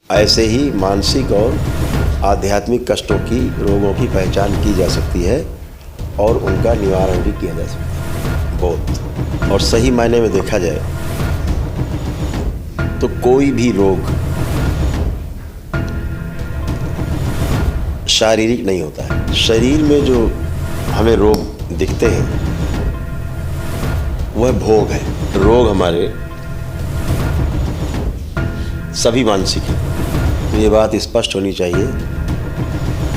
ऐसे ही मानसिक और आध्यात्मिक कष्टों की रोगों की पहचान की जा सकती है और उनका निवारण भी किया जा सकता है बहुत। और सही मायने में देखा जाए तो कोई भी रोग शारीरिक नहीं होता है। शरीर में जो हमें रोग दिखते हैं वह भोग है। रोग हमारे सभी मानसिक हैं। तो ये बात स्पष्ट होनी चाहिए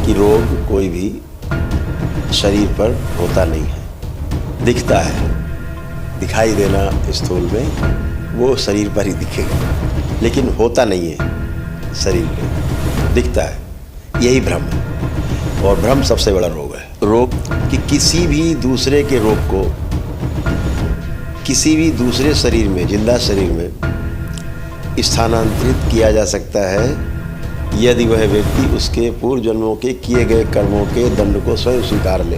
कि रोग कोई भी शरीर पर होता नहीं है। दिखता है, दिखाई देना स्थूल में वो शरीर पर ही दिखेगा, लेकिन होता नहीं है शरीर पे, दिखता है। यही भ्रम है और भ्रम सबसे बड़ा रोग है। रोग कि किसी भी दूसरे के रोग को किसी भी दूसरे शरीर में, जिंदा शरीर में स्थानांतरित किया जा सकता है यदि वह व्यक्ति उसके पूर्व जन्मों के किए गए कर्मों के दंड को स्वयं स्वीकार ले,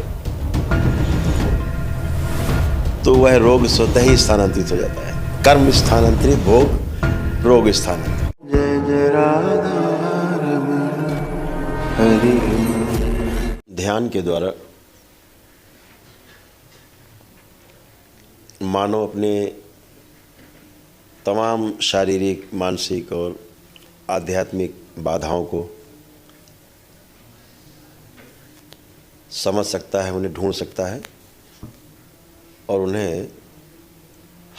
तो वह रोग स्वतः ही स्थानांतरित हो जाता है। कर्म स्थानांतरित, भोग रोग स्थानांतरित। जय जय राधा हरि। ध्यान के द्वारा मानव अपने तमाम शारीरिक, मानसिक और आध्यात्मिक बाधाओं को समझ सकता है, उन्हें ढूंढ सकता है और उन्हें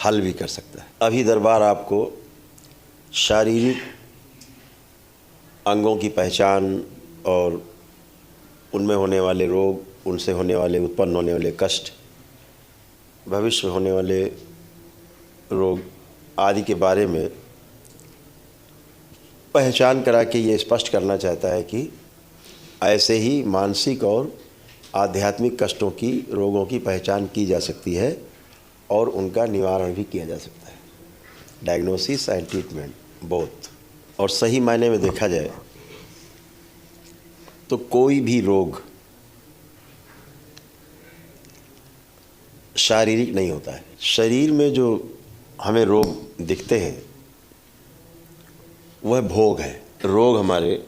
हल भी कर सकता है। अभी दरबार आपको शारीरिक अंगों की पहचान और उनमें होने वाले रोग, उनसे होने वाले, उत्पन्न होने वाले कष्ट, भविष्य में होने वाले रोग आदि के बारे में पहचान करा के ये स्पष्ट करना चाहता है कि ऐसे ही मानसिक और आध्यात्मिक कष्टों की, रोगों की पहचान की जा सकती है और उनका निवारण भी किया जा सकता है। Diagnosis and treatment both. और सही मायने में देखा जाए तो कोई भी रोग शारीरिक नहीं होता है। शरीर में जो हमें रोग दिखते हैं वह भोग है। रोग हमारे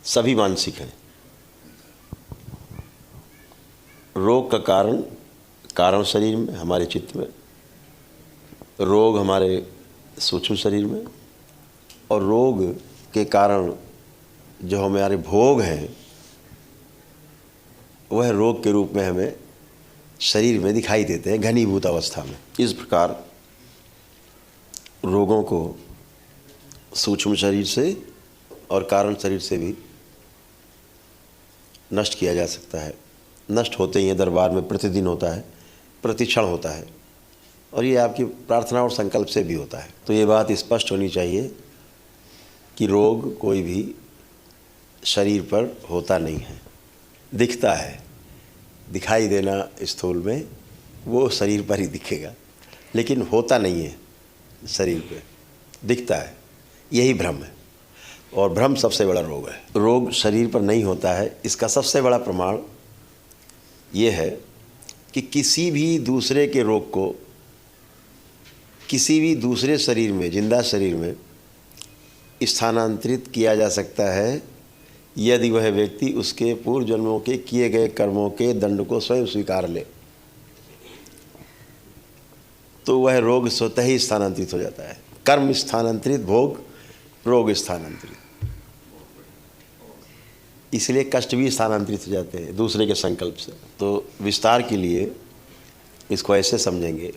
सभी मानसिक हैं। रोग का कारण शरीर में, हमारे चित्त में, रोग हमारे सूक्ष्म शरीर में, और रोग के कारण जो हमारे भोग हैं वह रोग के रूप में हमें शरीर में दिखाई देते हैं घनीभूत अवस्था में। इस प्रकार रोगों को सूक्ष्म शरीर से और कारण शरीर से भी नष्ट किया जा सकता है। नष्ट होते ही दरबार में प्रतिदिन होता है, प्रतिक्षण होता है, और ये आपकी प्रार्थना और संकल्प से भी होता है। तो ये बात स्पष्ट होनी चाहिए कि रोग कोई भी शरीर पर होता नहीं है। दिखता है, दिखाई देना स्थूल में वो शरीर पर ही दिखेगा, लेकिन होता नहीं है शरीर पे, दिखता है। यही भ्रम है और भ्रम सबसे बड़ा रोग है। रोग शरीर पर नहीं होता है, इसका सबसे बड़ा प्रमाण ये है कि किसी भी दूसरे के रोग को किसी भी दूसरे शरीर में, जिंदा शरीर में स्थानांतरित किया जा सकता है यदि वह व्यक्ति उसके पूर्व जन्मों के किए गए कर्मों के दंड को स्वयं स्वीकार ले, तो वह रोग स्वतः ही स्थानांतरित हो जाता है। कर्म स्थानांतरित, भोग रोग स्थानांतरित। इसलिए कष्ट भी स्थानांतरित हो जाते हैं दूसरे के संकल्प से। तो विस्तार के लिए इसको ऐसे समझेंगे।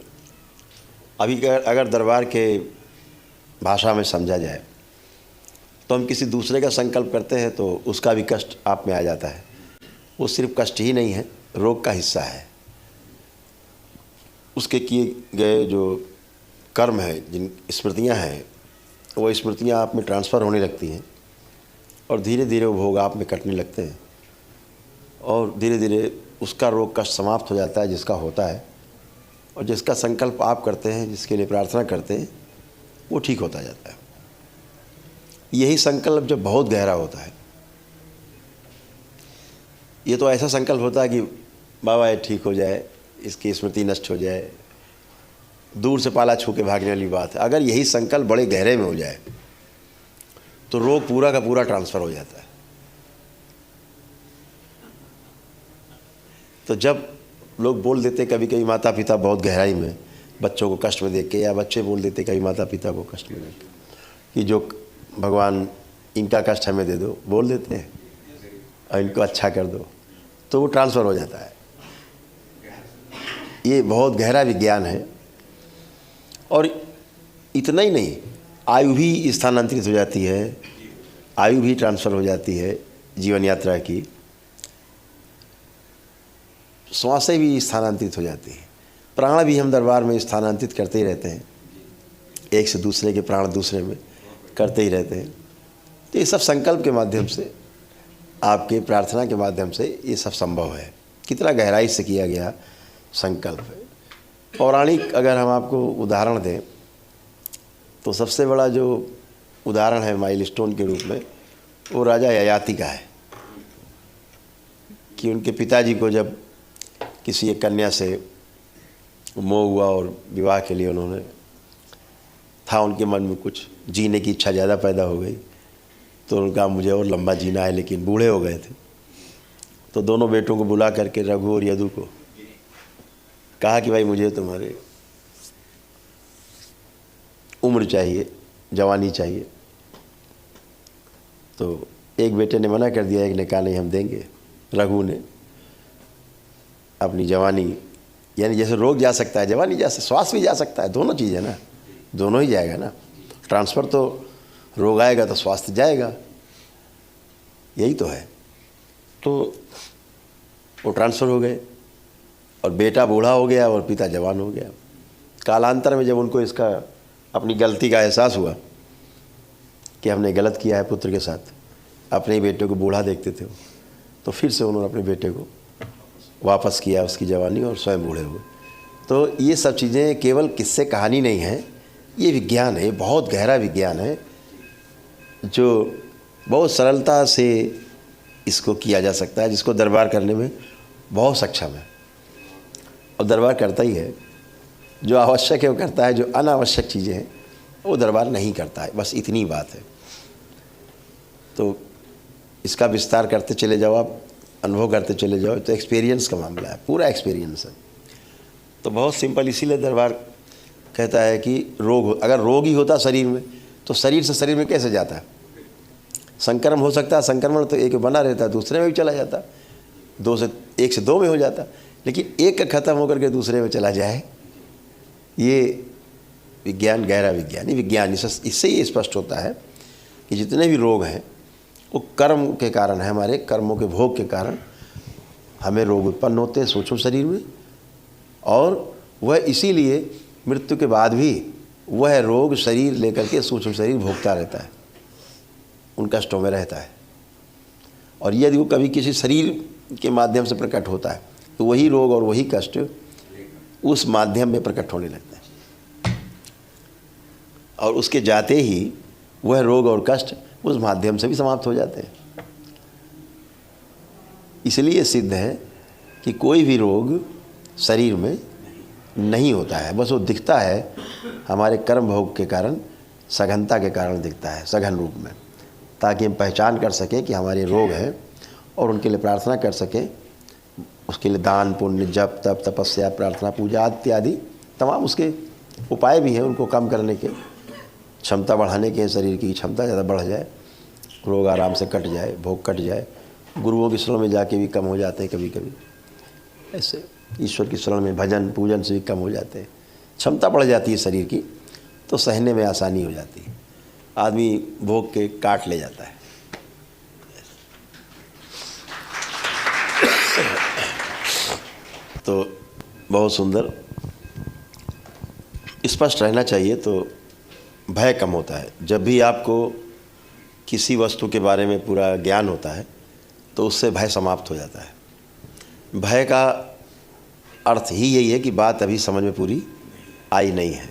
अभी अगर दरबार के भाषा में समझा जाए तो हम किसी दूसरे का संकल्प करते हैं तो उसका भी कष्ट आप में आ जाता है। वो सिर्फ कष्ट ही नहीं है, रोग का हिस्सा है। उसके किए गए जो कर्म है, जिन स्मृतियां हैं, वो स्मृतियां आप में ट्रांसफ़र होने लगती हैं और धीरे धीरे वो भोग आप में कटने लगते हैं और धीरे धीरे उसका रोग कष्ट समाप्त हो जाता है जिसका होता है, और जिसका संकल्प आप करते हैं, जिसके लिए प्रार्थना करते हैं, वो ठीक होता जाता है। यही संकल्प जब बहुत गहरा होता है, ये तो ऐसा संकल्प होता है कि बाबा ये ठीक हो जाए, इसकी स्मृति नष्ट हो जाए, दूर से पाला छू के भागने वाली बात है। अगर यही संकल्प बड़े गहरे में हो जाए तो रोग पूरा का पूरा ट्रांसफ़र हो जाता है। तो जब लोग बोल देते कभी कभी माता पिता बहुत गहराई में बच्चों को कष्ट में देख के, या बच्चे बोल देते कभी माता पिता को कष्ट में देख के कि जो भगवान इनका कष्ट हमें दे दो, बोल देते हैं, और इनको अच्छा कर दो, तो वो ट्रांसफ़र हो जाता है। ये बहुत गहरा विज्ञान है। और इतना ही नहीं, आयु भी स्थानांतरित हो जाती है, आयु भी ट्रांसफ़र हो जाती है जीवन यात्रा की, श्वासें भी स्थानांतरित हो जाती हैं, प्राण भी हम दरबार में स्थानांतरित करते ही रहते हैं, एक से दूसरे के प्राण दूसरे में करते ही रहते हैं। तो ये सब संकल्प के माध्यम से, आपके प्रार्थना के माध्यम से ये सब संभव है। कितना गहराई से किया गया संकल्प है। पौराणिक अगर हम आपको उदाहरण दें तो सबसे बड़ा जो उदाहरण है माइलस्टोन के रूप में, वो राजा ययाति का है कि उनके पिताजी को जब किसी एक कन्या से मोह हुआ और विवाह के लिए उन्होंने था, उनके मन में कुछ जीने की इच्छा ज़्यादा पैदा हो गई, तो उनका मुझे और लंबा जीना है, लेकिन बूढ़े हो गए थे। तो दोनों बेटों को बुला करके, रघु और यदु को, कहा कि भाई मुझे तुम्हारे उम्र चाहिए, जवानी चाहिए। तो एक बेटे ने मना कर दिया, एक ने कहा नहीं हम देंगे। रघु ने अपनी जवानी, यानी जैसे रोग जा सकता है जवानी जा सकता है, स्वास्थ्य भी जा सकता है, दोनों चीज़ है ना, दोनों ही जाएगा ना। ट्रांसफ़र तो रोग आएगा तो स्वास्थ्य जाएगा, यही तो है। तो वो ट्रांसफ़र हो गए और बेटा बूढ़ा हो गया और पिता जवान हो गया। कालांतर में जब उनको इसका अपनी गलती का एहसास हुआ कि हमने गलत किया है पुत्र के साथ, अपने ही बेटे को बूढ़ा देखते थे, तो फिर से उन्होंने अपने बेटे को वापस किया, उसकी जवानी, और स्वयं बूढ़े हुए। तो ये सब चीज़ें केवल किस्से कहानी नहीं है, ये विज्ञान है, बहुत गहरा विज्ञान है, जो बहुत सरलता से इसको किया जा सकता है, जिसको दरबार करने में बहुत सक्षम है। और दरबार करता ही है, जो आवश्यक है वो करता है, जो अनावश्यक चीज़ें हैं वो दरबार नहीं करता है, बस इतनी बात है। तो इसका विस्तार करते चले जाओ, आप अनुभव करते चले जाओ, तो एक्सपीरियंस का मामला है, पूरा एक्सपीरियंस है। तो बहुत सिंपल, इसीलिए दरबार कहता है कि रोग, अगर रोग ही होता शरीर में तो शरीर से शरीर में कैसे जाता है? संक्रमण हो सकता है, संक्रमण तो एक बना रहता है, दूसरे में भी चला जाता, एक से दो में हो जाता, लेकिन एक का ख़त्म होकर के दूसरे में चला जाए, ये विज्ञान, गहरा विज्ञान। ये विज्ञान इससे ये स्पष्ट होता है कि जितने भी रोग हैं वो कर्म के कारण है, हमारे कर्मों के भोग के कारण हमें रोग उत्पन्न होते हैं सूक्ष्म शरीर में, और वह इसीलिए मृत्यु के बाद भी वह रोग शरीर लेकर के सूक्ष्म शरीर भोगता रहता है, उन कष्टों में रहता है। और यदि वो कभी किसी शरीर के माध्यम से प्रकट होता है तो वही रोग और वही कष्ट उस माध्यम में प्रकट होने लगता है, और उसके जाते ही वह रोग और कष्ट उस माध्यम से भी समाप्त हो जाते हैं। इसलिए सिद्ध है कि कोई भी रोग शरीर में नहीं होता है, बस वो दिखता है हमारे कर्म भोग के कारण, सघनता के कारण दिखता है सघन रूप में, ताकि हम पहचान कर सकें कि हमारे रोग हैं और उनके लिए प्रार्थना कर सकें। उसके लिए दान पुण्य, जप तप, तपस्या, प्रार्थना, पूजा इत्यादि तमाम उसके उपाय भी हैं, उनको कम करने के, क्षमता बढ़ाने के, शरीर की क्षमता ज़्यादा बढ़ जाए, रोग आराम से कट जाए, भोग कट जाए। गुरुओं की शरण में जाके भी कम हो जाते हैं कभी कभी, ऐसे ईश्वर की शरण में भजन पूजन से भी कम हो जाते हैं, क्षमता बढ़ जाती है शरीर की, तो सहने में आसानी हो जाती है, आदमी भोग के काट ले जाता है। तो बहुत सुंदर, स्पष्ट रहना चाहिए, तो भय कम होता है। जब भी आपको किसी वस्तु के बारे में पूरा ज्ञान होता है तो उससे भय समाप्त हो जाता है। भय का अर्थ ही यही है कि बात अभी समझ में पूरी आई नहीं है।